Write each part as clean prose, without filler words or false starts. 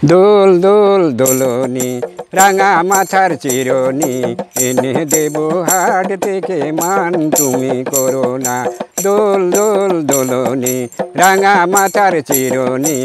দোল দোল দোলনি রাঙা মাথার চিরনি এনে দেব হাট থেকে মান তুমি করো না। দোল দোল দোলনি রাঙা মাথার চিরনি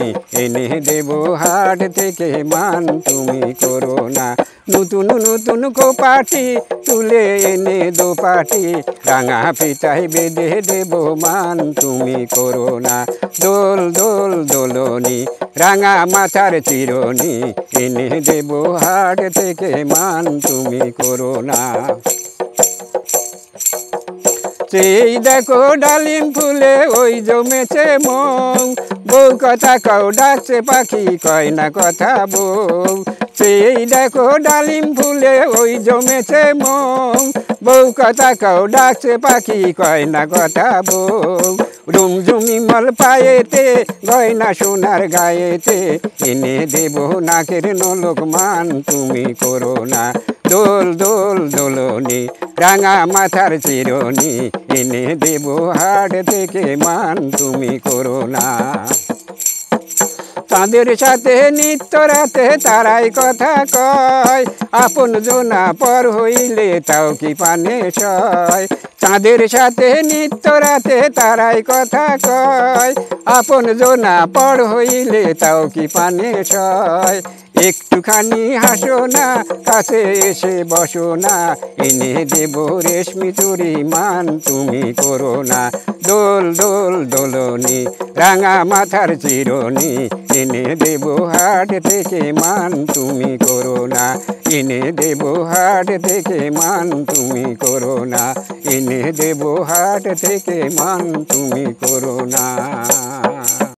এনে দেব হাট থেকে মান তুমি করো না। নতুন নতুন কোপাটি তুলে এনে দোপাটি রাঙা পিতায় বেঁধে দেব মান তুমি করো না। দোল দোল দোলনি রাঙা মাথার চিরনি এনে দেব হাট থেকে মান তুমি করো না। সেই দেখো ডালিম ফুলে ওই জমেছে মৌ, বউ কথা কও ডাকছে পাখি কয় না কথা বউ। সেই দেখো ডালিম ফুলে ওই জমেছে মৌ, বউ কথা কও ডাকছে পাখি কয় না কথা বউ। রুমঝুমি মল পায়েতে গয়না সোনার গায়েতে এনে দেব নাকের নলক মান তুমি করো না। দোল দোল দোলনি রাঙা মাথার চিরনি এনে দেব হাট থেকে মান তুমি করো না। তাদের সাথে নিত্য রাতে তারাই কথা কয়, আপন জনা পর হইলে তাও কি পানে সয়। তাদের সাথে নিত্য রাতে তারাই কথা কয়, আপন জনা পর হইলে তাও কি পানে সয়। একটুখানি হাসো না কাছে এসে বসো না, এনে দেব রেশমি চুরি মান তুমি করো না। দোল দোল দোলনি রাঙা মাথার চিরনি এনে দেব হাট থেকে মান তুমি করো না। এনে দেব হাট থেকে মান তুমি করো না। এনে দেব হাট থেকে মান তুমি করো না।